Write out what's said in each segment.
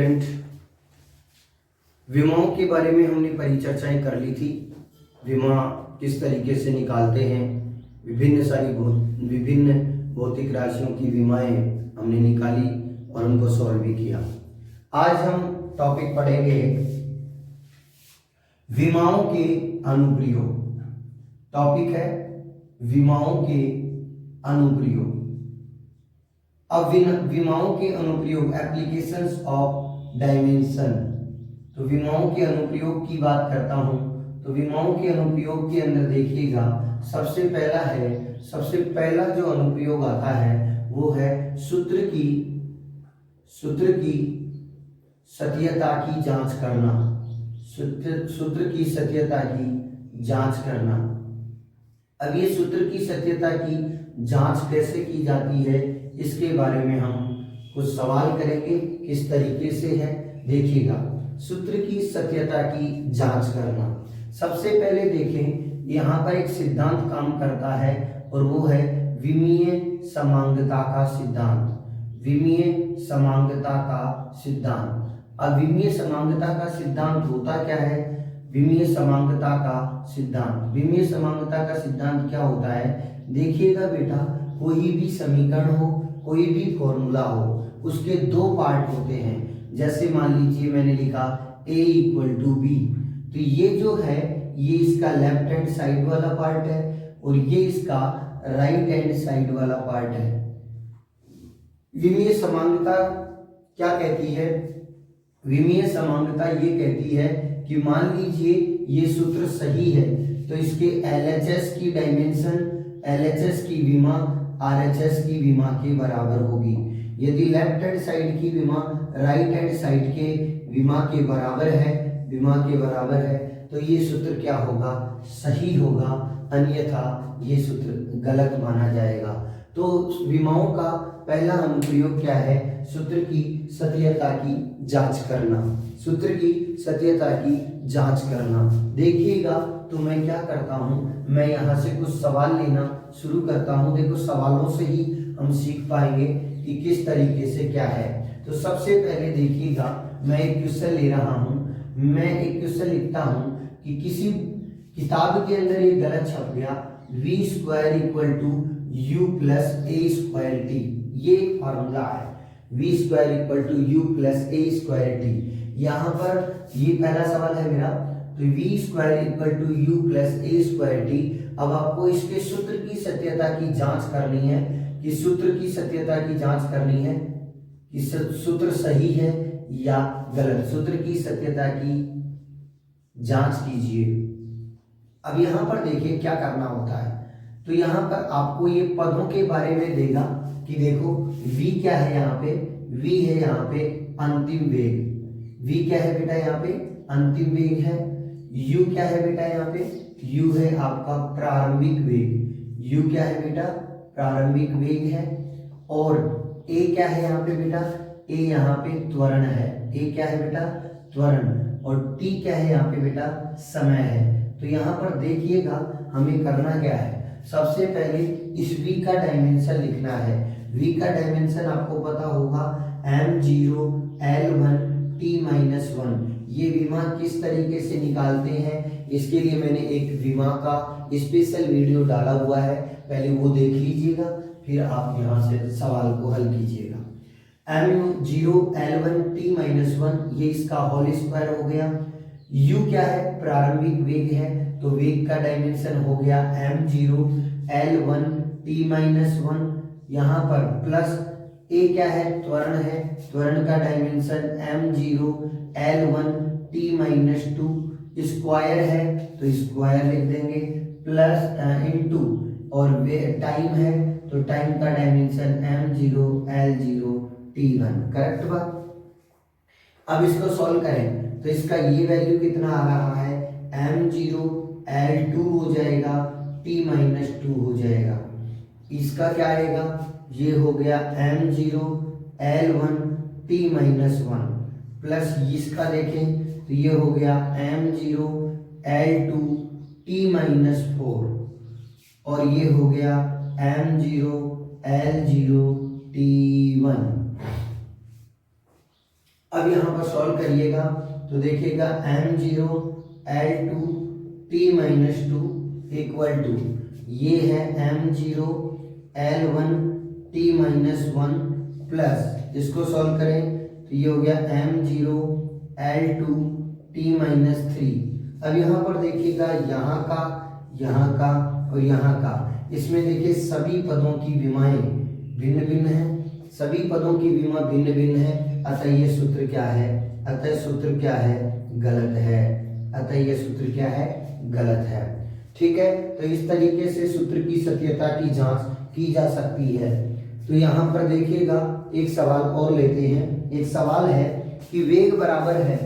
Student, विमाओं के बारे में हमने परिचर्चाएं कर ली थी। विमा किस तरीके से निकालते हैं, विभिन्न भौतिक राशियों की विमाएं हमने निकाली और उनको सॉल्व भी किया। आज हम टॉपिक पढ़ेंगे विमाओं के अनुप्रयोग। टॉपिक है विमाओं के अनुप्रयोग। अब विमाओं के अनुप्रयोग, एप्लीकेशंस ऑफ डायमेंशन। तो विमाओं के अनुप्रयोग की बात करता हूं तो विमाओं के अनुप्रयोग के अंदर देखिएगा, सबसे पहला जो अनुप्रयोग आता है वो है सूत्र की सत्यता की जांच करना। सूत्र की सत्यता की जांच करना। अब ये सूत्र की सत्यता की जांच कैसे की जाती है, इसके बारे में हम कुछ सवाल करेंगे। किस तरीके से है देखिएगा, सूत्र की सत्यता की जांच करना। सबसे पहले देखें, यहाँ पर एक सिद्धांत काम करता है और वो है विमीय समांगता का सिद्धांत। विमीय समांगता का सिद्धांत। अब विमीय समांगता का सिद्धांत होता क्या है? विमीय समांगता का सिद्धांत क्या होता है? देखिएगा बेटा, कोई भी समीकरण हो, कोई भी फॉर्मूला हो, उसके दो पार्ट होते हैं। जैसे मान लीजिए मैंने लिखा a = b, तो ये जो है ये इसका लेफ्ट हैंड साइड वाला पार्ट है और ये इसका राइट हैंड साइड वाला पार्ट है। विमीय समांगता क्या कहती है? विमीय समांगता ये कहती है कि मान लीजिए ये सूत्र सही है तो इसके LHS की डायमेंशन, LHS की विमा RHS की विमा के बराबर होगी। यदि लेफ्ट हैंड साइड की विमा राइट हैंड साइड के विमा के बराबर है तो ये सूत्र क्या होगा? सही होगा, अन्यथा ये सूत्र गलत माना जाएगा। तो विमाओं का पहला अनुप्रयोग क्या है? सूत्र की सत्यता की जांच करना। सूत्र की सत्यता की जांच करना। देखिएगा, तो मैं क्या करता हूं, मैं यहां से कुछ सवाल लेना शुरू करता हूं। देखो, सवालों से ही हम सीख पाएंगे कि किस तरीके से क्या है। तो सबसे पहले देखिएगा, मैं एक क्वेश्चन ले रहा हूं। मैं एक क्वेश्चन लिखता हूं कि किसी किताब के अंदर ये गलत छप गया, v² = u + a²t। ये फार्मूला है, v² = u + a²t। यहाँ पर ये पहला सवाल है मेरा, तो v² = u + a²t। अब आपको इसके सूत्र की सत्यता की जांच करनी है कि सूत्र की सत्यता की जांच करनी है कि सूत्र सही है या गलत। सूत्र की सत्यता की जांच कीजिए। अब यहां पर देखिए क्या करना होता है। तो यहां पर आपको ये पदों के बारे में देगा कि देखो v क्या है, यहाँ पे v है, यहाँ पे अंतिम वेग। v क्या है बेटा? यहाँ पे अंतिम वेग है। u क्या है बेटा? यहाँ पे u है आपका प्रारंभिक वेग। u क्या है बेटा? प्रारंभिक वेग है। और a क्या है यहाँ पे बेटा? a यहाँ पे त्वरण है। a क्या है बेटा? त्वरण। और t क्या है यहाँ पे बेटा? समय है। तो यहाँ पर देखिएगा हमें करना क्या है, सबसे पहले इस v का डायमेंशन लिखना है। v का डायमेंशन आपको पता होगा m0 L1 t-1। ये विमा किस तरीके से निकालते हैं, इसके लिए मैंने एक विमा का स्पेशल वीडियो डाला हुआ है, पहले वो देख लीजिएगा, फिर आप यहाँ से सवाल को हल कीजिएगा। m0 L1 t-1, ये इसका होल स्क्वायर हो गया। u क्या है? प्रारंभिक वेग है, तो वेग का डायमेंशन हो गया m0 L1 t-1। यहाँ पर प्लस a क्या है? त्वरण है, त्वरण का dimension m0 L1 t-2। Square है तो स्क्वायर लिख देंगे, प्लस इनटू, और टाइम है तो टाइम का dimension m0 L0 t1। Correct बात। अब इसको सॉल्व करें तो इसका ये वैल्यू कितना आ रहा है? m0 L2 हो जाएगा, t-2 हो जाएगा। इसका क्या आएगा? ये हो गया m0 L1 t-1 प्लस इसका देखें तो ये हो गया m0 L2 t-4 और ये हो गया m0 L0 t1। अब यहाँ पर सॉल्व करिएगा तो देखिएगा m0 L2 t-2 equal to ये है m0 L1 t-1 प्लस इसको सॉल्व करें तो ये हो गया m0 L2 t-3। अब यहाँ पर देखिएगा यहाँ का और यहाँ का, इसमें देखिए सभी पदों की विमाएं भिन्न भिन्न हैं, सभी पदों की विमा भिन्न भिन्न है, अतः ये सूत्र क्या है, अतः सूत्र क्या है, गलत है, अतः ये सूत्र क्या है, गलत है। ठीक है, तो इस तरीके से सूत्र की सत्यता की जांच की जा सकती है। तो यहाँ पर देखिएगा एक सवाल और लेते हैं। एक सवाल है कि वेग बराबर है,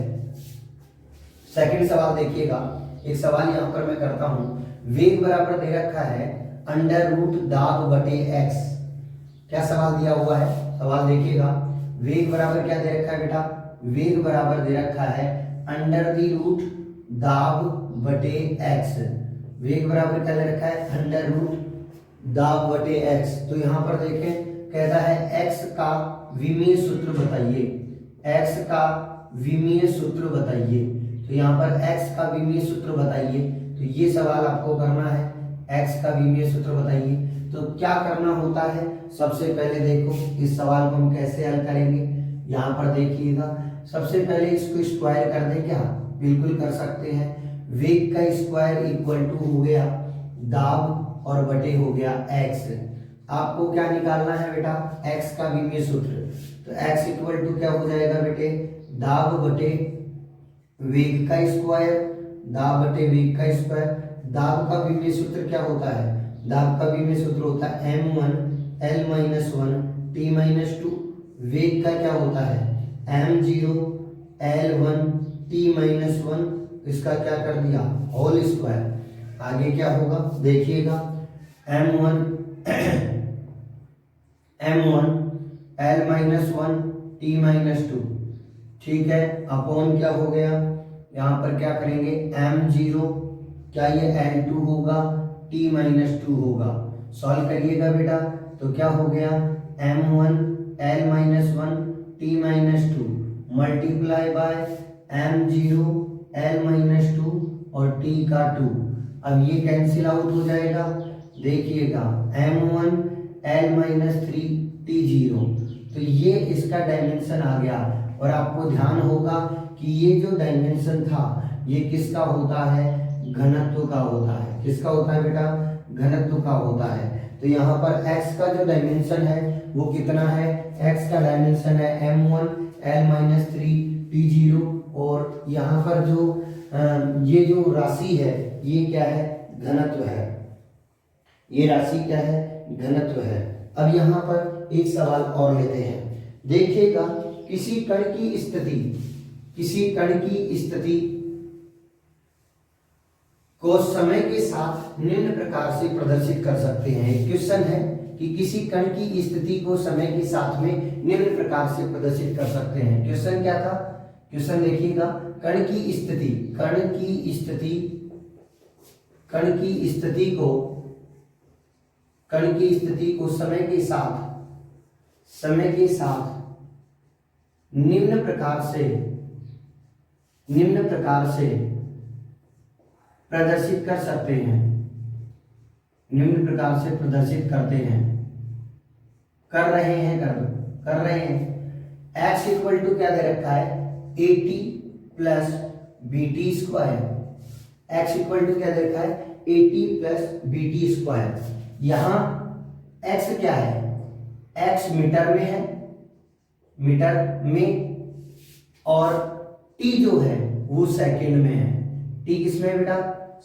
सेकंड सवाल देखिएगा, एक सवाल यहाँ पर मैं करता हूँ, वेग बराबर दे रखा है अंडर रूट दाब बटे एक्स। क्या सवाल दिया हुआ है, सवाल देखिएगा, वेग बराबर क्या दे रखा है बेटा, वेग बराबर दे रखा है अंडर दी रूट दाब बटे एक्स। वेग बराबर क्या दे रखा है, अंडर रूट दाब बटे एक्स। तो यहाँ पर देखें कहता है एक्स का विमीय सूत्र बताइए, एक्स का विमीय सूत्र बताइए। तो यहाँ पर x का विमीय सूत्र बताइए, तो ये सवाल आपको करना है, x का विमीय सूत्र बताइए। तो क्या करना होता है, सबसे पहले देखो इस सवाल को हम कैसे हल करेंगे। यहाँ पर देखिएगा सबसे पहले इसको स्क्वायर कर दें, क्या बिल्कुल कर सकते हैं। वेग का स्क्वायर इक्वल टू हो गया दाब और बटे हो गया x। आपको क्या निकालना है बेटा, x का विमीय सूत्र। तो x इक्वल टू क्या हो जाएगा बेटे, दाब बटे वेग का स्क्वायर, दाब बटे वेग का स्क्वायर। दाब का विमीय सूत्र क्या होता है, दाब का विमीय सूत्र होता है m1 L-1 t-2। वेग का क्या होता है m0 L1 t-1, इसका क्या कर दिया होल स्क्वायर। आगे क्या होगा देखिएगा, m1 L-1 t-2, ठीक है, अपॉन क्या हो गया, यहाँ पर क्या करेंगे m0, क्या ये L2 होगा, t-2 होगा। सॉल्व करिएगा बेटा तो क्या हो गया m1 L-1 t-2 multiply by m0 L-2 और t का 2। अब ये कैंसिल आउट हो जाएगा, देखिएगा m1 L-3 t0। तो ये इसका डायमेंशन आ गया, और आपको ध्यान होगा कि ये जो डायमेंशन था ये किसका होता है, घनत्व का होता है। किसका होता है बेटा, घनत्व का होता है। तो यहाँ पर x का जो डायमेंशन है वो कितना है, x का डायमेंशन है m1 L-3 t0, और यहाँ पर जो ये जो राशि है ये क्या है, घनत्व है। ये राशि क्या है, घनत्व है। अब यहाँ पर एक सवाल और लेते हैं। देखिएगा किसी कण की स्थिति को समय के साथ निम्न प्रकार से प्रदर्शित कर सकते हैं। एक क्वेश्चन है कि किसी कण की स्थिति को समय के साथ में निम्न प्रकार से प्रदर्शित कर सकते हैं। क्वेश्चन क्या था, क्वेश्चन देखिएगा, कण की स्थिति को समय के साथ निम्न प्रकार से प्रदर्शित कर सकते हैं, निम्न प्रकार से प्रदर्शित करते हैं, कर रहे हैं। x इक्वल टू क्या दे रखा है, AT plus BT square. x equal to क्या दे रखा है, AT प्लस BT स्क्वायर। यहाँ x क्या है, x मीटर में है, और t जो है वो सेकंड में है। t किसमें है बेटा,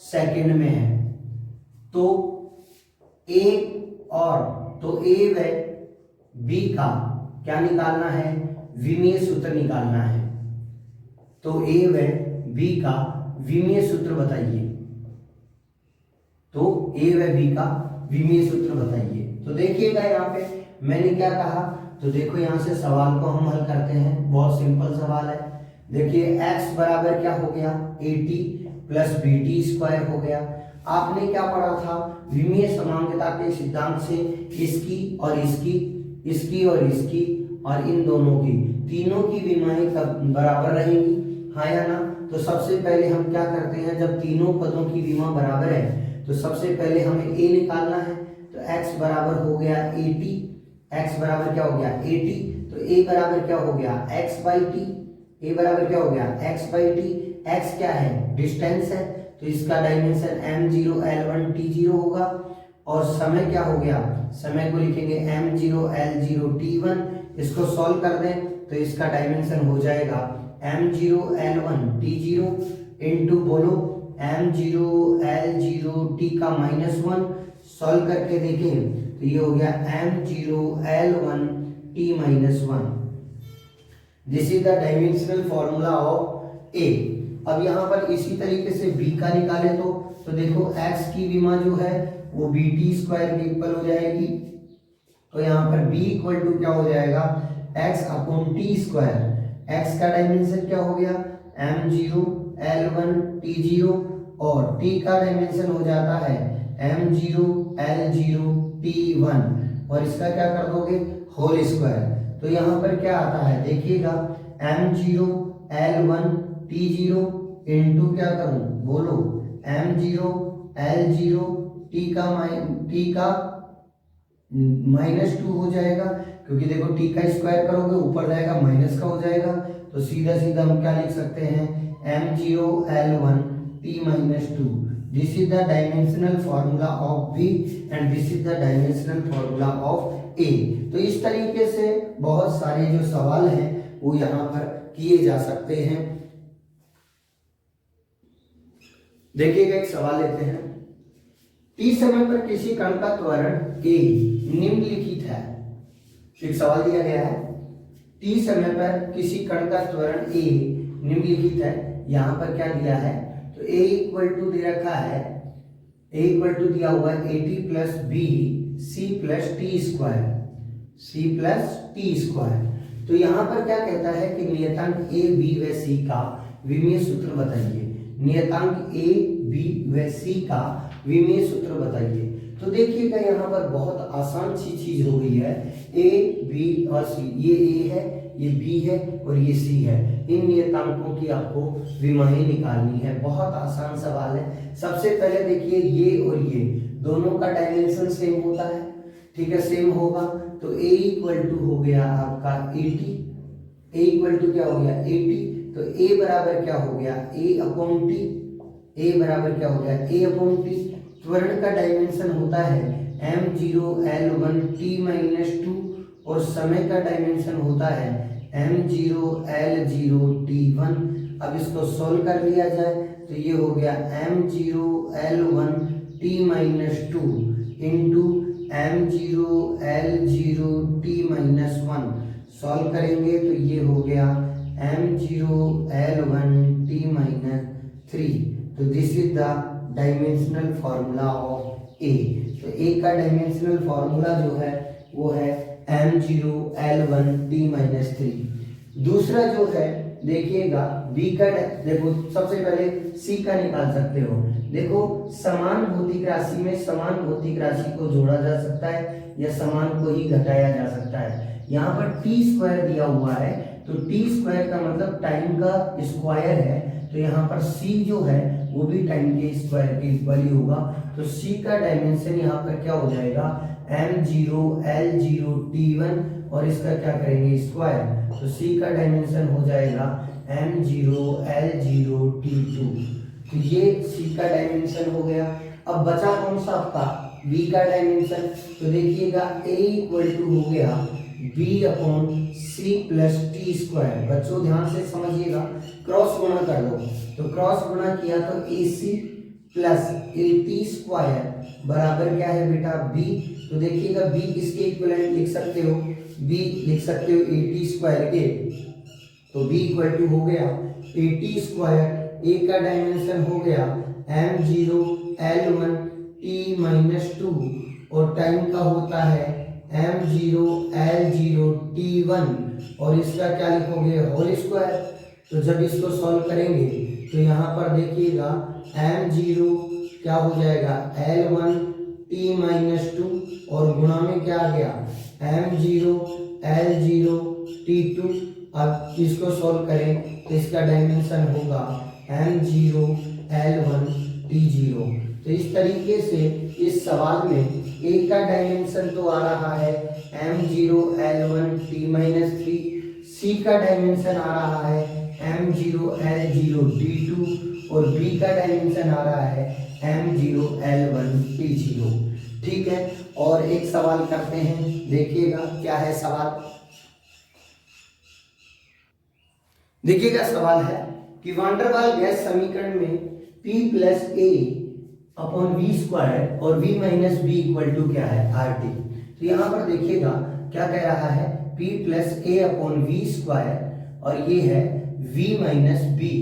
सेकंड में है। तो a व b का क्या निकालना है, विमीय सूत्र निकालना है। तो a व b का विमीय सूत्र बताइए। तो देखिएगा यहाँ पे मैंने क्या कहा, तो देखो यहाँ से सवाल को हम हल करते हैं, बहुत सिंपल सवाल है। देखिए x बराबर क्या हो गया, AT प्लस BT स्क्वायर हो गया। आपने क्या पढ़ा था, विमीय समांगता के सिद्धांत से इसकी और इन दोनों की तीनों की विमाएं बराबर रहेंगी, हाँ या ना। तो सबसे पहले हम क्या करते हैं, जब तीनों पदों की विमा बराबर है तो सबसे पहले हमें a निकालना है। तो x बराबर हो गया 80, x बराबर क्या हो गया 80, तो a बराबर क्या हो गया x बाई टी, a बराबर क्या हो गया x बाई टी। x क्या है, डिस्टेंस है, तो इसका डायमेंशन m0 l1 t0 होगा। और समय क्या हो गया, समय को लिखेंगे m0 l0 t1। इसको सॉल्व कर दें तो इसका डायमेंशन हो जाएगा m0 l1 t0 इंटू बोलो m0 l0 t का -1। सॉल्व करके देखें तो ये हो गया m0 l1 t -1। This is the dimensional formula of a। अब यहाँ पर इसी तरीके से b का निकाले तो देखो x की विमा जो है वो bt स्क्वायर के इक्वल हो जाएगी। तो यहाँ पर b इक्वल टू क्या हो जाएगा x upon T square. x का डायमेंशन क्या हो गया m0 l1 t0 और t का डायमेंशन हो जाता है m0 l0 t1 और इसका क्या कर दोगे होल स्क्वायर। तो यहाँ पर क्या आता है देखिएगा m0 l1 t0 इंटू क्या करूं बोलो m0 l0 t का -2 हो जाएगा, क्योंकि देखो t का स्क्वायर करोगे ऊपर जाएगा माइनस का हो जाएगा। तो सीधा सीधा हम क्या लिख सकते हैं m0 l1 t -2। This is the dimensional formula of b and this is the dimensional formula of a। तो इस तरीके से बहुत सारे जो सवाल हैं वो यहाँ पर किए जा सकते हैं। देखिएगा एक सवाल लेते हैं, t समय पर किसी कण का त्वरण a निम्नलिखित है। एक सवाल दिया गया है t समय पर किसी कण का त्वरण a निम्नलिखित है। यहाँ पर क्या दिया है तो a इक्वल टू दे रखा है, a इक्वल टू दिया हुआ है 80 plus B C plus T square, C plus T square. तो यहाँ पर क्या कहता है कि नियतांक a b व c का विमीय सूत्र बताइए। नियतांक a b व c का विमीय सूत्र बताइए। तो देखिएगा यहाँ पर बहुत आसान सी चीज हो गई है, a b और c, ये a है, ये b है और ये c है। इन नियतांकों की आपको विमाएं निकालनी है। बहुत आसान सवाल है। सबसे पहले देखिए ये और ये दोनों का डायमेंशन सेम होता है, ठीक है, सेम होगा। तो a इक्वल टू हो गया आपका 80, a इक्वल टू क्या हो गया 80। तो a बराबर क्या हो गया a अपॉन टी, a बराबर क्या हो गया a अपॉन टी। त्वरण का डायमेंशन होता है m0 l1 t -2 और समय का डायमेंशन होता है m0 l0 t1। अब इसको सोल्व कर लिया जाए तो ये हो गया m0 l1 t -2 into m0 l0 t -1। Solve करेंगे तो ये हो गया m0 l1 t -3। तो this is the dimensional formula of a। तो a का डायमेंशनल फॉर्मूला जो है वो है m0 l1 t -3। दूसरा जो है देखिएगा b का, देखो सबसे पहले c का निकाल सकते हो। देखो समान भौतिक राशि में समान भौतिक राशि को जोड़ा जा सकता है या समान को ही घटाया जा सकता है। यहाँ पर टी स्क्वायर दिया हुआ है, तो टी स्क्वायर का मतलब टाइम का स्क्वायर है। तो यहाँ पर c जो है वो भी टाइम के स्क्वायर के इक्वल ही होगा। तो c का डायमेंशन यहाँ पर क्या हो जाएगा m0 l0 t1 और इसका क्या करेंगे स्क्वायर। तो c का डायमेंशन हो जाएगा m0 l0 t2। तो ये c का डायमेंशन हो गया। अब बचा कौन सा आपका b का डायमेंशन। तो देखिएगा a इक्वल टू हो गया b upon C plus T square. बच्चों ध्यान से समझिएगा, क्रॉस गुणा कर लो। तो क्रॉस गुणा किया तो ac प्लस टी स्क्वायर बराबर क्या है बेटा b। तो देखिएगा b इसके इक्विवेलेंट लिख सकते हो, b लिख सकते हो टी स्क्वायर के। तो b इक्वल टू हो गया टी स्क्वायर, a का डायमेंशन हो गया m0 l1 t -2 और टाइम का होता है m0 l0 t1 और इसका क्या लिखोगे होल स्क्वायर। तो जब इसको सॉल्व करेंगे तो यहाँ पर देखिएगा m0 क्या हो जाएगा l1 t -2 और गुणा में क्या आ गया m0 l0 t2 अब इसको सॉल्व करें तो इसका डायमेंशन होगा m0 l1 t0। तो इस तरीके से इस सवाल में A का डायमेंशन तो आ रहा है m0 l1 t-3, C का डायमेंशन आ रहा है m0 l0 t2 और B का डायमेंशन आ रहा है m0 l1 t0। ठीक है, और एक सवाल करते हैं, देखिएगा क्या है सवाल। देखिएगा सवाल है कि वान डेर वाल गैस समीकरण में P plus A upon V square और V minus B equal to क्या है RT। तो यहाँ पर देखिएगा क्या कह रहा है, P plus A upon V square और ये है V minus B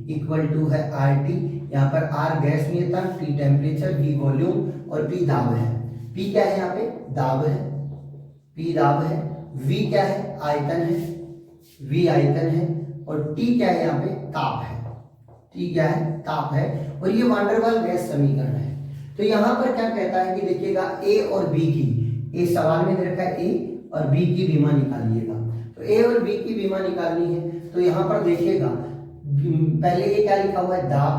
equal to है RT। यहाँ पर R गैस नियतांक, T टेम्परेचर, V वॉल्यूम और P दाब है। P क्या है, यहाँ पे दाब है, P दाब है, V क्या है आयतन है, V आयतन है और T क्या है यहाँ पे ताप है, T क्या है ताप है। और ये वान डेर वाल गैस समीकरण है। तो यहाँ पर क्या कहता है कि देखिएगा A और B की, ए सवाल में दे रखा है A और B की बीमा निकालिएगा। तो A और B की बीमा निकालनी है तो यहाँ पर देखिएगा पहले ये क्या लिखा हुआ है दाब,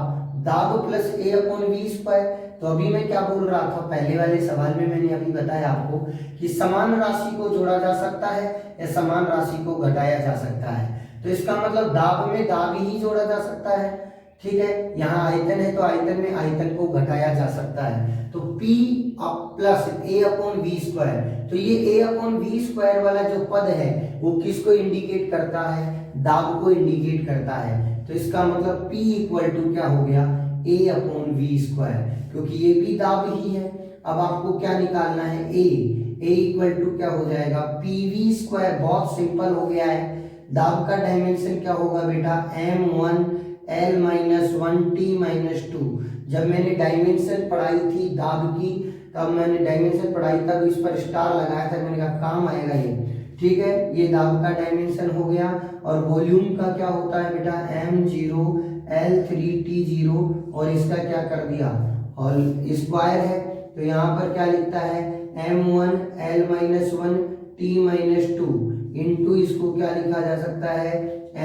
दाब plus A upon V square. तो अभी मैं क्या बोल रहा था, पहले वाले सवाल में मैंने अभी बताया आपको कि समान राशि को जोड़ा जा सकता है या समान राशि को घटाया जा सकता है। तो इसका मतलब दाब में दाब ही जोड़ा जा सकता है। ठीक है, यहाँ आयतन है तो आयतन में आयतन को घटाया जा सकता है। तो P plus A upon V square, तो ये ए अपॉन वी स्क्वायर वाला जो पद है वो किसको इंडिकेट करता है, दाब को इंडिकेट करता है। तो इसका मतलब P इक्वल टू क्या हो गया A अपॉन वी स्क्वायर, क्योंकि ये भी दाब ही है। अब आपको क्या निकालना है A इक्वल टू क्या हो जाएगा PV स्क्वायर। बहुत सिंपल हो गया है। दाब का डायमेंशन क्या होगा बेटा m1 l-1 t-2। जब मैंने डायमेंशन पढ़ाई थी दाब की, तब मैंने डायमेंशन पढ़ाई था तो इस पर स्टार लगाया था, मैंने कहा काम आएगा ये। ठीक है, ये दाब का डायमेंशन हो गया। और वॉल्यूम का क्या होता है बेटा m0 l3 t0 और इसका क्या कर दिया और स्क्वायर है। तो यहाँ पर क्या लिखता है m1 l-1 t-2 इंटू इसको क्या लिखा जा सकता है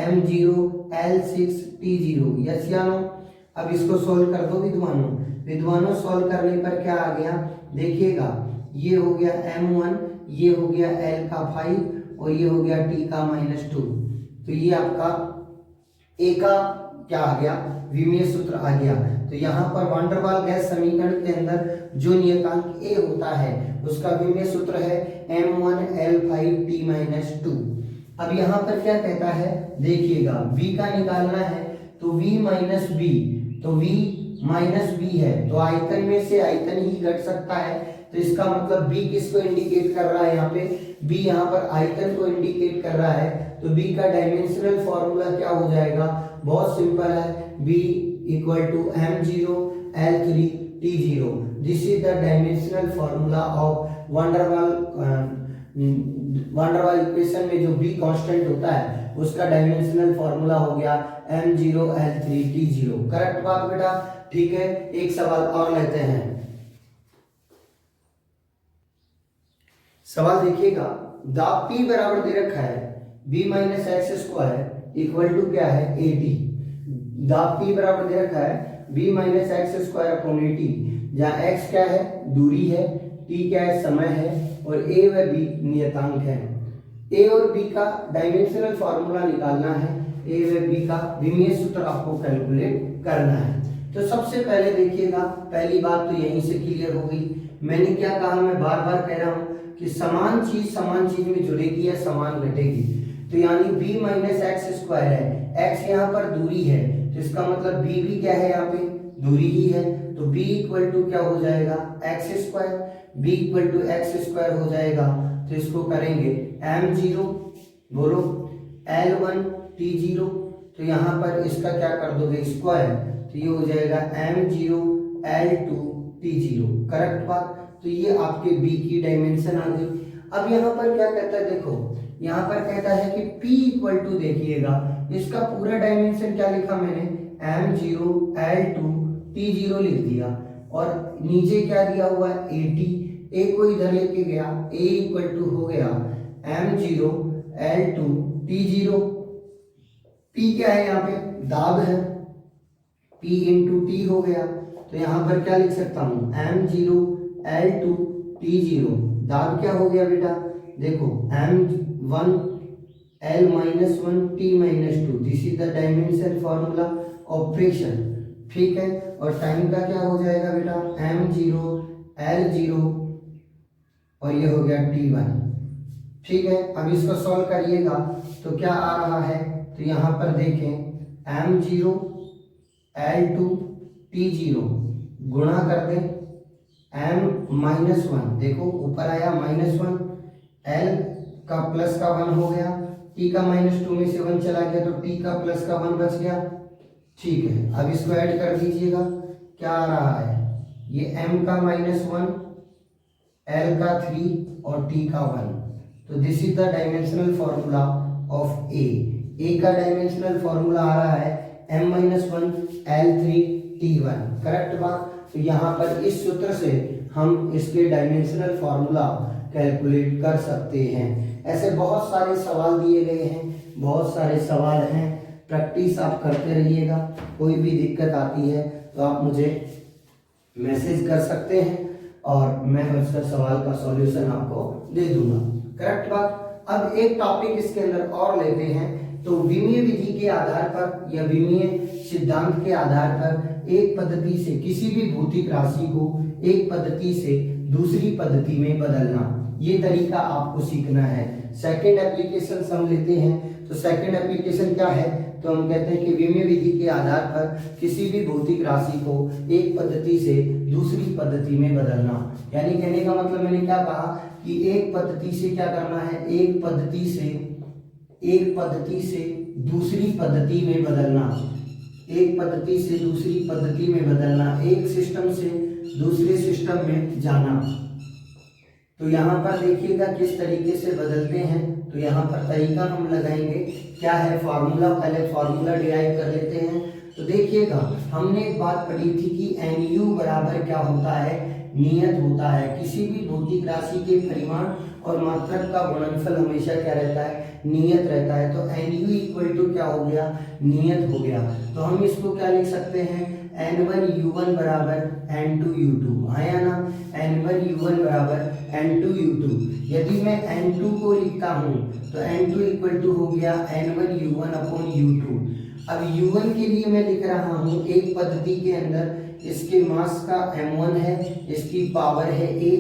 m0 l6 t0। यस या नो। अब इसको सोल्व कर दो विद्वानों सोल्व करने पर क्या आ गया देखिएगा, ये हो गया m1, ये हो गया l का 5 और ये हो गया t का -2। तो ये आपका A का क्या आ गया विमीय सूत्र आ गया। तो यहाँ पर वान डेर वाल गैस समीकरण के अंदर जो नियतांक A होता है उसका विमीय सूत्र है m1 l5 t-2। अब यहाँ पर क्या कहता है देखिएगा V का निकालना है तो V माइनस बी, तो V माइनस बी है तो आयतन में से आयतन ही घट सकता है। तो इसका मतलब B किसको इंडिकेट कर रहा है, यहाँ पे B यहाँ पर आयतन को इंडिकेट कर रहा है। तो B का डायमेंशनल फॉर्मूला क्या हो जाएगा, बहुत सिंपल है, B equal to m0 l3 t0। This is the dimensional formula of van der Waals equation में जो B कांस्टेंट होता है उसका डायमेंशनल फॉर्मूला हो गया m0 l3 t0। करेक्ट बात बेटा। ठीक है, एक सवाल और लेते हैं। सवाल देखिएगा दाब P बराबर दे रखा है b minus X square equal to क्या है 80। दाब P बराबर दे रखा है b minus X square upon 80, जहाँ x क्या है दूरी है, t क्या है समय है और a व b नियतांक है। a और b का डायमेंशनल फॉर्मूला निकालना है, a व b का विमीय सूत्र आपको कैलकुलेट करना है। तो सबसे पहले देखिएगा पहली बात तो यहीं से क्लियर हो गई। मैंने क्या कहा, मैं बार बार कह रहा हूं कि समान चीज में जुड़ेगी या समान घटेगी। तो यानी b माइनस एक्स स्क्वायर है, x यहाँ पर दूरी है तो इसका मतलब b भी क्या है यहाँ पे दूरी ही है। तो b इक्वल टू क्या हो जाएगा X square, b equal to X square हो जाएगा। तो इसको करेंगे m0 बोलो l1 t0, तो यहाँ पर इसका क्या कर दोगे स्क्वायर, तो ये हो जाएगा m0 l2 t0। करेक्ट बात। तो ये आपके b की डायमेंशन आ गई। अब यहाँ पर क्या कहता है देखो, यहाँ पर कहता है कि p इक्वल टू देखिएगा इसका पूरा डायमेंशन क्या लिखा मैंने m0 l2 t0 लिख दिया और नीचे क्या दिया हुआ है 80, a को इधर लेके गया, a इक्वल टू हो गया m0 l2 t0 टी क्या है यहाँ पे, दाब है, P इंटू टी हो गया। तो यहाँ पर क्या लिख सकता हूँ, M0 L2 T0। दाब क्या हो गया बेटा, देखो M1 L-1 T-2, this is the dimension formula of pressure, ठीक है। और टाइम का क्या हो जाएगा बेटा, M0 L0 और ये हो गया T1, ठीक है। अब इसको सॉल्व करिएगा तो क्या आ रहा है, तो यहाँ पर देखें M0 L2 T0 गुणा कर दें M-1, देखो ऊपर आया -1, L का प्लस का 1 हो गया, T का -2 में से 1 चला गया तो T का प्लस का 1 बच गया, ठीक है। अब इसको ऐड कर दीजिएगा, क्या आ रहा है, ये M का -1, L का 3 और T का 1। तो this is the dimensional formula of A का डायमेंशनल फॉर्मूला आ रहा है M-1 L3 T1, करेक्ट बात। तो यहाँ पर इस सूत्र से हम इसके डायमेंशनल फॉर्मूला कैलकुलेट कर सकते हैं। ऐसे बहुत सारे सवाल दिए गए हैं, बहुत सारे सवाल हैं, प्रैक्टिस आप करते रहिएगा। कोई भी दिक्कत आती है तो आप मुझे मैसेज कर सकते हैं और मैं उसका सवाल का सॉल्यूशन आपको दे दूंगा, करेक्ट बात। अब एक टॉपिक इसके अंदर और लेते हैं, तो विमीय विधि के आधार पर या विमीय सिद्धांत के आधार पर एक पद्धति से किसी भी भौतिक राशि को एक पद्धति से दूसरी पद्धति में बदलना, ये तरीका आपको सीखना है। सेकंड एप्लीकेशन हम लेते हैं, तो सेकंड एप्लीकेशन क्या है, तो हम कहते हैं कि विमीय विधि के आधार पर किसी भी भौतिक राशि को एक पद्धति से दूसरी पद्धति में बदलना। यानी कहने का मतलब मैंने क्या कहा कि एक पद्धति से क्या करना है, एक पद्धति से दूसरी पद्धति में बदलना, एक पद्धति से दूसरी पद्धति में बदलना, एक सिस्टम से दूसरे सिस्टम में जाना। तो यहाँ पर देखिएगा किस तरीके से बदलते हैं। तो यहाँ पर तरीका हम लगाएंगे, क्या है फार्मूला, पहले फार्मूला डिराइव कर लेते हैं। तो देखिएगा हमने एक बात पढ़ी थी कि NU बराबर क्या होता है, नियत होता है। किसी भी भौतिक राशि के परिमाण और मात्रक का गुणनफल हमेशा क्या रहता है, नियत रहता है। तो NU इक्वल टू क्या हो गया, नियत हो गया। तो हम इसको क्या लिख सकते हैं, N1U1 बराबर N2U2, आया ना, N1U1 बराबर N2U2। यदि मैं N2 को लिखता हूँ तो N2 इक्वल टू हो गया N1U1 अपॉन U2। अब U1 के लिए मैं लिख रहा हूँ एक पद्धति के अंदर इसके मास का M1 है, इसकी पावर है A,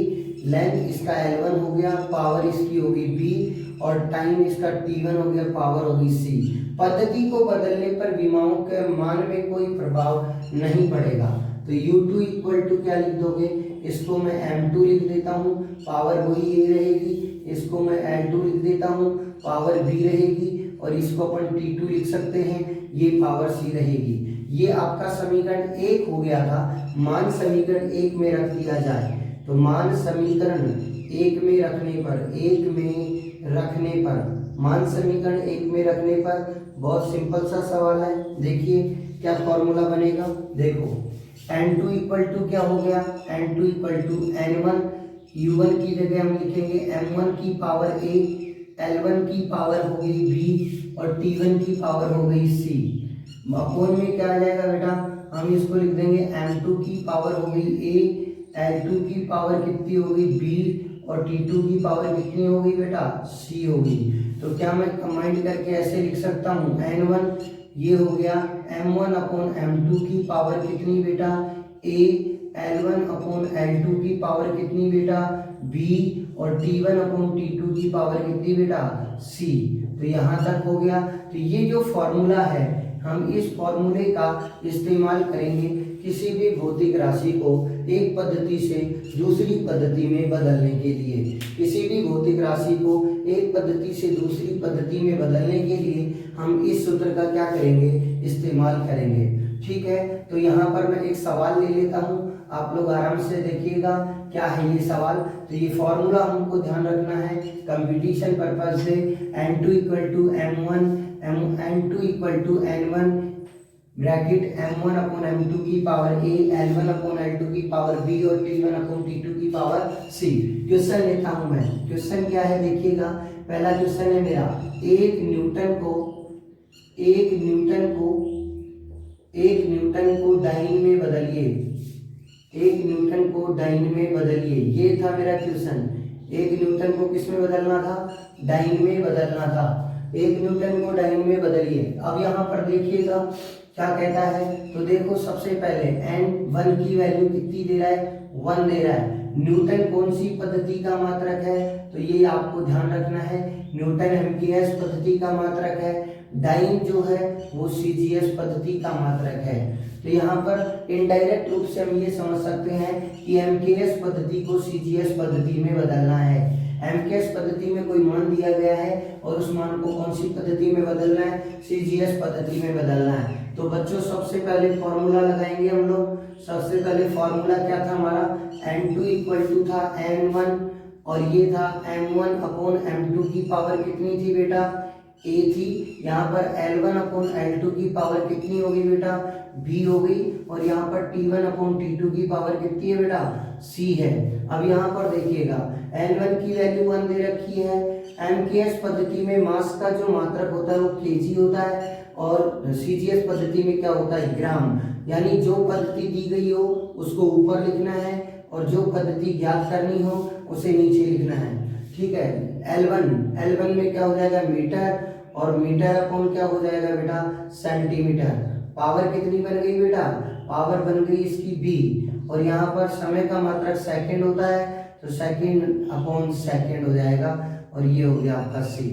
लेंथ इसका L1 हो गया, पावर इसकी होगी B और टाइम इसका T1 हो गया, पावर होगी C। पद्धति को बदलने पर विमाओं के मान में कोई प्रभाव नहीं पड़ेगा। तो U2 इक्वल टू क्या लिख दोगे, इसको मैं M2 लिख देता हूँ, पावर वही A रहेगी, इसको मैं L2 लिख देता हूँ, पावर B रहेगी और इसको अपन T2 लिख सकते हैं, ये पावर C रहेगी। ये आपका समीकरण 1 हो गया था। मान समीकरण 1 में रख दिया जाए तो मान समीकरण 1 में रखने पर मान समीकरण 1 में रखने पर बहुत सिंपल सा सवाल है। देखिए क्या फॉर्मूला बनेगा, देखो N2 इक्वल टू क्या हो गया, N2 equal to N1, U1 की जगह हम लिखेंगे M1 की पावर A, L1 की पावर हो गई B और T1 की पावर हो गई C। अपोन में क्या आ जाएगा बेटा, हम इसको लिख देंगे M2 की पावर हो गई A, L2 की पावर कितनी होगी B और T2 की पावर कितनी होगी बेटा C होगी। तो क्या मैं कंबाइंड करके ऐसे लिख सकता हूँ, N1 ये हो गया M1 अपॉन M2 की पावर कितनी बेटा A, L1 अपॉन L2 की पावर कितनी बेटा B और T1 अपॉन T2 की पावर कितनी बेटा C। तो यहाँ तक हो गया। तो ये जो फॉर्मूला है हम इस फॉर्मूले का इस्तेमाल करेंगे किसी भी भौतिक राशि को एक पद्धति से दूसरी पद्धति में बदलने के लिए। किसी भी भौतिक राशि को एक पद्धति से दूसरी पद्धति में बदलने के लिए हम इस सूत्र का क्या करेंगे, इस्तेमाल करेंगे, ठीक है। तो यहाँ पर मैं एक सवाल ले लेता हूँ, आप लोग आराम से देखिएगा क्या है ये सवाल। तो ये फॉर्मूला हमको ध्यान रखना है कंपटीशन पर्पज से, N2 equal to M1 N2 equal to N1 ब्रैकेट M1 अपॉन M2 की power A, L1 upon L2 की पावर B और T1 अपॉन T2 की पावर C। क्वेश्चन लेता हूं मैं, क्वेश्चन क्या है देखिएगा। पहला क्वेश्चन है मेरा, एक न्यूटन को एक न्यूटन को डाइन में बदलिए, एक न्यूटन को डाइन में बदलिए। ये था मेरा क्वेश्चन, एक न्यूटन को किस में बदलना था, डाइन में बदलना था। एक न्यूटन को डाइन में बदलिए। अब यहाँ पर देखिएगा क्या कहता है, तो देखो सबसे पहले n1 की वैल्यू कितनी दे रहा है, 1 दे रहा है। न्यूटन कौन सी पद्धति का मात्रक है, तो ये आपको ध्यान रखना है, न्यूटन एमकेएस पद्धति का मात्रक है। डाइन जो है वो सीजीएस पद्धति का मात्रक है। तो यहाँ पर इनडायरेक्ट रूप से हम ये समझ सकते हैं कि एमकेएस पद्धति को सीजीएस पद्धति में बदलना है। एमकेएस पद्धति में कोई मान दिया गया है और उस मान को कौन सी पद्धति में बदलना है, सीजीएस पद्धति में बदलना है। तो बच्चों सबसे पहले फॉर्मूला लगाएंगे हम लोग। सबसे पहले फॉर्मूला क्या था हमारा, n2 इक्वल टू था n1 और ये था m1 अपॉन m2 की पावर कितनी थी बेटा, a थी। यहाँ पर L1 अपॉन L2 की पावर कितनी होगी बेटा, b हो गई। और यहाँ पर T1 अपॉन T2 की पावर कितनी है बेटा, c है। अब यहाँ पर देखिएगा L1 की वैल्यू 1 दे रखी है। एमकेएस पद्धति में मास का जो मात्रक होता है वो केजी होता है और सीजीएस पद्धति में क्या होता है, ग्राम। यानी जो पद्धति दी गई हो उसको ऊपर लिखना है और जो पद्धति ज्ञात करनी हो उसे नीचे लिखना है। ठीक है। L1 में क्या हो जाएगा, मीटर, और मीटर अपॉन क्या हो जाएगा बेटा, सेंटीमीटर। पावर कितनी बन गई बेटा, पावर बन गई इसकी b। और यहाँ पर समय का मात्रक सेकंड होता है तो सेकंड अपॉन सेकंड हो जाएगा और ये हो गया आपका c।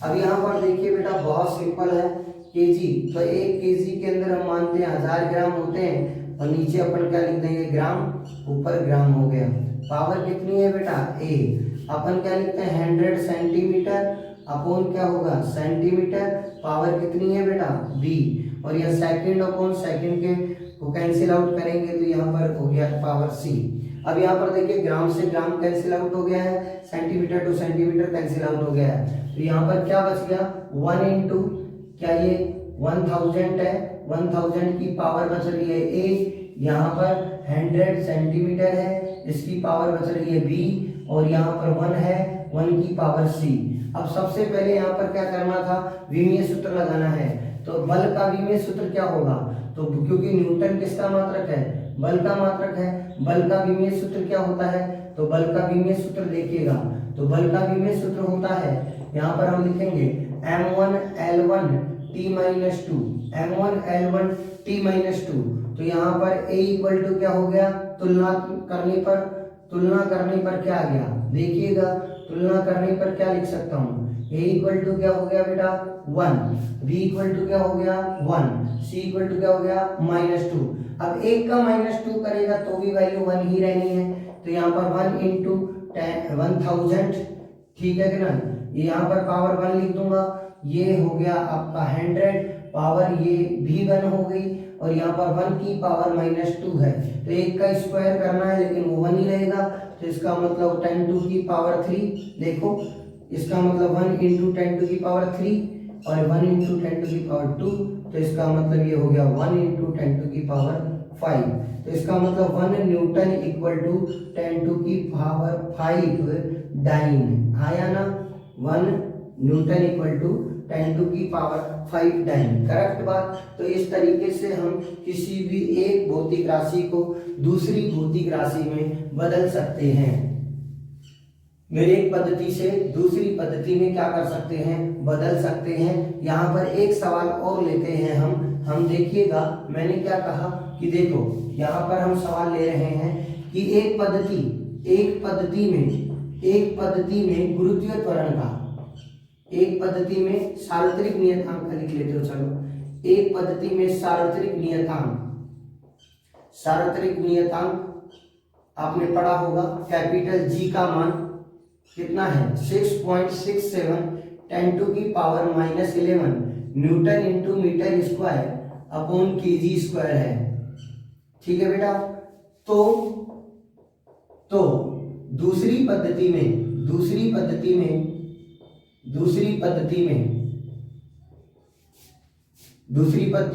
अब यहाँ पर देखिए बेटा बहुत सिंपल है, केजी। तो एक केजी के अंदर हम मानते हैं 1000 ग्राम होते हैं और नीचे अपन क्या लिख देंगे, ग्राम, ऊपर ग्राम हो गया। पावर कितनी है बेटा, a। अपन क्या लिखते हैं 100 सेंटीमीटर अपॉन क्या होगा, सेंटीमीटर। पावर कितनी है बेटा, b। और यह सेकंड अपॉन सेकंड के को कैंसिल आउट करेंगे तो यहाँ पर हो गया पावर c। अब यहाँ पर देखिए ग्राम से ग्राम कैंसिल आउट हो गया है, centimetre two centimetre cancel out हो गया है। तो यहाँ पर क्या बच गया, 1 इंटू क्या ये 1000 है, 1000 की पावर बच रही है a। यहाँ पर 100 सेंटीमीटर है, इसकी पावर बच रही है b। और यहाँ पर 1 है, 1 की पावर c। अब सबसे पहले यहाँ पर क्या करना था, विमीय सूत्र लगाना है। तो बल का विमीय सूत्र क्या होगा, तो क्योंकि न्यूटन किसका मात्रक है, बल का मात्रक है। बल का विमीय सूत्र क्या होता है, तो बल का विमीय सूत्र देखिएगा, तो बल का विमीय सूत्र होता है, यहाँ पर हम लिखेंगे m1L1 T-2, m1L1 T-2। तो यहाँ पर a इक्वल टू क्या हो गया, तुलना करने पर क्या आ गया, देखिएगा तुलना करने पर क्या लिख सकता हूँ, a इक्वल टू क्या हो गया बेटा 1, b इक्वल टू क्या हो गया 1, c इक्वल टू क्या हो गया -2। अब एक का -2 करेगा तो भी वैल्यू 1 ही रहनी है। तो यहाँ पर 1 इंटू 1000, ठीक है कि ना। ये यहाँ पर पावर 1 लिख दूंगा, ये हो गया आपका 100, पावर ये भी 1 हो गई और यहाँ पर 1 की पावर -2 है। तो एक का स्क्वायर करना है लेकिन वो 1 ही रहेगा। तो इसका मतलब 10 टू की पावर 3, देखो इसका मतलब 1 इंटू 10 टू की पावर 3 और 1 इंटू 10 टू की पावर 2। तो इसका मतलब ये हो गया 1 इंटू 10 टू की पावर 5। तो इसका मतलब 1 न्यूटन इक्वल टू 10 टू की पावर 5 डाइन आया ना। 1 न्यूटन इक्वल टू 10 टू की पावर 5 डाइन, करेक्ट बात। तो इस तरीके से हम किसी भी एक भौतिक राशि को दूसरी भौतिक राशि में बदल सकते हैं। मेरे एक पद्धति से दूसरी पद्धति में क्या कर सकते हैं, बदल सकते हैं। यहाँ पर एक सवाल और लेते हैं हम देखिएगा मैंने क्या कहा कि देखो यहाँ पर हम सवाल ले रहे हैं कि एक पद्धति में गुरुत्वीय त्वरण का, एक पद्धति में सार्वत्रिक नियतांक लिख लेते हो, चलो एक पद्धति में सार्वत्रिक नियतांक आपने पढ़ा होगा, कैपिटल G का मान कितना है 6.67 10 टू की power -11 newton into metre square upon KG square है। ठीक है बेटा। तो दूसरी पद्धति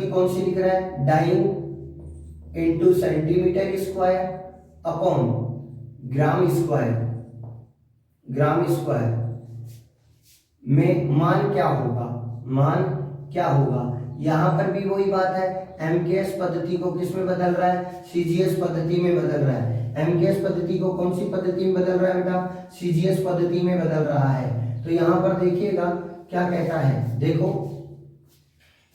कौन सी लिख रहा है, dyne into centimetre square upon gram square में मान क्या होगा, मान क्या होगा, यहाँ पर भी वही बात है, एमकेएस पद्धति को किस में बदल रहा है, सीजीएस पद्धति में बदल रहा है। एमकेएस पद्धति को कौन सी पद्धति में बदल रहा है बेटा, सीजीएस पद्धति में बदल रहा है। तो यहाँ पर देखिएगा क्या कहता है, देखो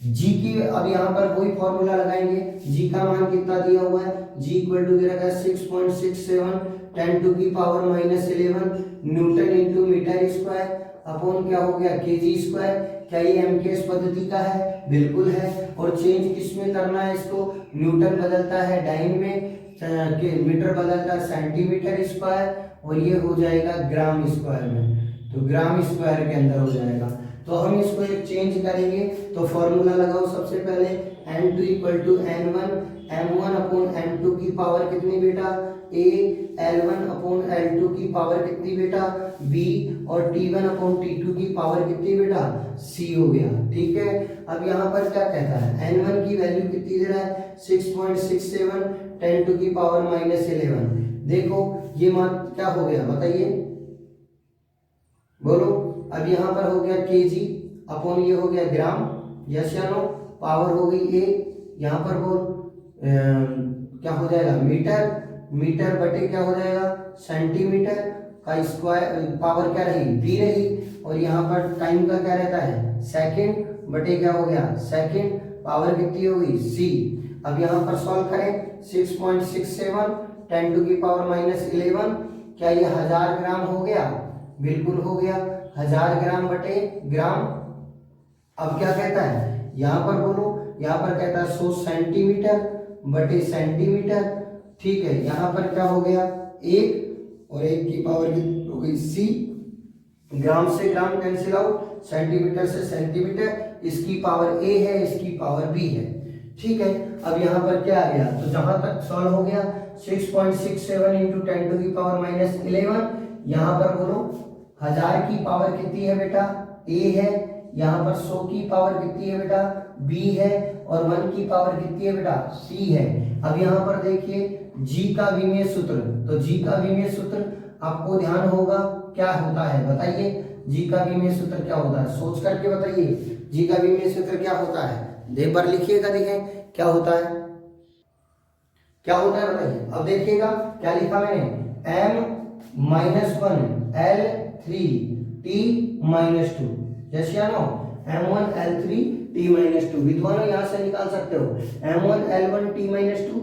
जी की, अब यहाँ पर कोई फॉर्मूला लगाएंगे, जी का मान कितना दिया हुआ है, जी इक्वल टू दे रखा है 6.67 10 टू की power -11 newton into metre square upon क्या हो गया केजी स्क्वायर। क्या ये एमकेएस पद्धति का है, बिल्कुल है। और चेंज किस में करना है इसको, न्यूटन बदलता है डाइन में, मीटर बदलता है सेंटीमीटर स्क्वायर, और ये हो जाएगा ग्राम स्क्वायर में, तो ग्राम स्क्वायर के अंदर हो जाएगा। तो हम इसको एक चेंज करेंगे, तो फॉर्मूला लगाओ सबसे पहले, n2 equal to n1 m1 upon m2 की पावर कितनी बेटा a, l1 अपॉन l2 की पावर कितनी बेटा b, और t1 अपॉन t2 की पावर कितनी बेटा c हो गया। ठीक है, अब यहाँ पर क्या कहता है, n1 की वैल्यू कितनी दे रहा है 6.67 10 टू की पावर -11। देखो ये मान क्या हो गया बताइए, बोलो। अब यहाँ पर हो गया केजी अपॉन ये हो गया ग्राम, यस या नो, पावर हो गई ए, यहाँ पर बोल क्या हो जाएगा मीटर, मीटर बटे क्या हो जाएगा सेंटीमीटर का स्क्वायर, पावर क्या रही बी रही, और यहाँ पर टाइम का क्या रहता है सेकंड बटे क्या हो गया सेकंड, पावर कितनी हो गई सी। अब यहाँ पर सॉल्व करें, 6.67 10 टू की पावर -11, क्या ये 1000 ग्राम हो गया, बिल्कुल हो गया 1000 ग्राम बटे ग्राम। अब क्या कहता है यहाँ पर बोलो, यहाँ पर कहता है 100 सेंटीमीटर बटे सेंटीमीटर। ठीक है, यहाँ पर क्या हो गया 1, और 1 की पावर हो गई सी, ग्राम से ग्राम कैंसिल आउट, सेंटीमीटर से सेंटीमीटर, इसकी पावर ए है, इसकी पावर बी है। ठीक है, अब यहाँ पर क्या आ गया, तो जहां तक सॉल्व हो गया 6.67 इंटू 10 टू की पावर -11, यहाँ पर बोलो 1000 की पावर कितनी है बेटा a है, यहाँ पर 100 की पावर कितनी है बेटा b है, और 1 की पावर कितनी है बेटा c है। अब यहाँ पर देखिए g का विमीय सूत्र, तो g का विमीय सूत्र आपको ध्यान होगा क्या होता है बताइए, g का विमीय सूत्र क्या होता है, सोच करके बताइए g का विमीय सूत्र क्या होता है, दे बार लिखिएगा, देखें क्या होता है, क्या होता है बताइए। अब देखिएगा क्या लिखा मैंने, m-1 L3T-2, जैसे या नो m1 L3T-2, विद्वानों यहां से निकाल सकते हो m1 L1 T-2,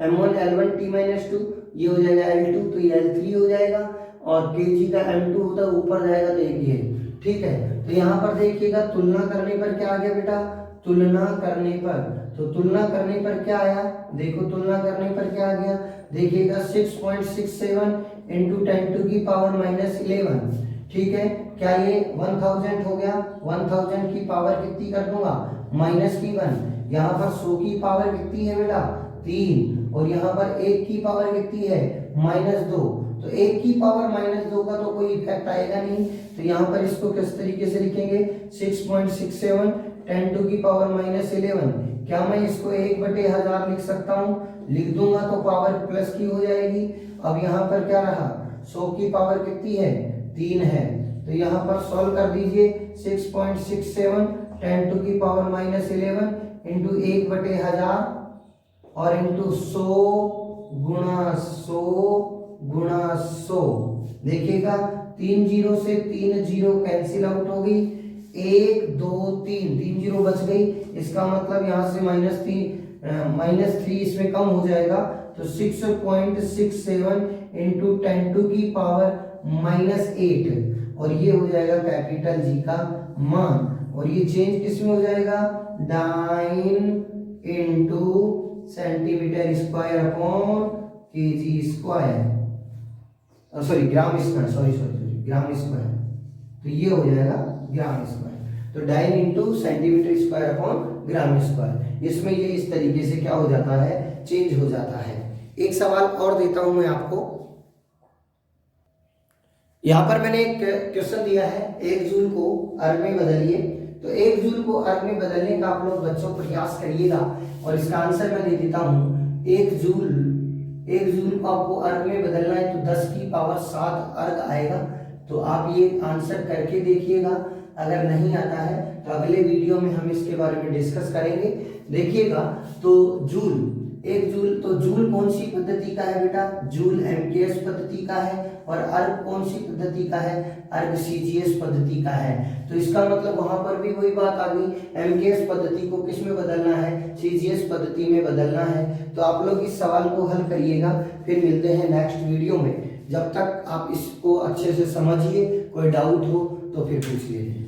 m1 L1 T-2, ये हो जाएगा L2, तो ये L3 हो जाएगा, और kg का m2 होता है ऊपर जाएगा तो एक ये। ठीक है, तो यहाँ पर देखिएगा तुलना करने पर क्या आ गया बेटा, तुलना करने पर, तो तुलना करने पर क्या आया, देखो तुलना करने पर क्या आ गया, देखिएगा 6.67 इंटू 10 टू की पावर -11। ठीक है, क्या ये 1000 हो गया, 1000 की पावर कितनी कर दूंगा -1, यहाँ पर 100 की पावर कितनी है बेटा 3, और यहाँ पर 1 की पावर कितनी है -2, तो 1 की पावर -2 का तो कोई इफेक्ट आएगा नहीं, तो यहाँ पर इसको किस तरीके से लिखेंगे 6.67 10 टू की पावर -11, क्या मैं इसको 1/1000 लिख सकता हूँ, लिख दूंगा तो पावर प्लस की हो जाएगी। अब यहाँ पर क्या रहा 100 की पावर कितनी है 3 है, तो यहाँ पर सॉल्व कर दीजिए 6.67 10 टू की पावर -11 इंटू 1/1000 और इंटू 100 गुणा 100। देखिएगा 3 जीरो से 3 जीरो कैंसिल आउट हो गई, 1 2 3 जीरो बच गई, इसका मतलब यहाँ से -3 इसमें कम हो जाएगा, तो 6.67 इंटू 10 टू की पावर -8, और ये हो जाएगा कैपिटल जी का मान, और ये चेंज किस में हो जाएगा dyne into centimetre square upon KG square, sorry gram square, sorry gram square, तो ये हो जाएगा ग्राम स्क्वायर, तो dyne into centimetre square upon gram square. इसमें ये इस तरीके से क्या हो जाता है चेंज हो जाता है। एक सवाल और देता हूं मैं आपको, यहां पर मैंने एक क्वेश्चन दिया है 1 जूल को अर्ग में बदलिए, तो 1 जूल को अर्ग में बदलने का आप लोग बच्चों प्रयास करिएगा, और इसका आंसर मैं दे देता हूं 1 जूल को आपको अर्ग में बदलना है तो 10 की पावर 7 अर्ग आएगा, तो आप ये आंसर करके देखिएगा, अगर नहीं आता है तो अगले वीडियो में हम इसके बारे में डिस्कस करेंगे। देखिएगा तो जूल, एक जूल, तो जूल कौन सी पद्धति का है बेटा? जूल एमकेएस पद्धति का है। और अर्ग कौन सी पद्धति का है? अर्ग सीजीएस पद्धति का है। तो इसका मतलब वहां पर भी वही बात आ गई, एमकेएस पद्धति को किस में बदलना है? सीजीएस पद्धति में बदलना है। तो आप लोग इस सवाल को हल करिएगा, फिर मिलते हैं नेक्स्ट वीडियो में। जब तक आप इसको अच्छे से समझिए, कोई डाउट हो तो फिर पूछ लीजिए।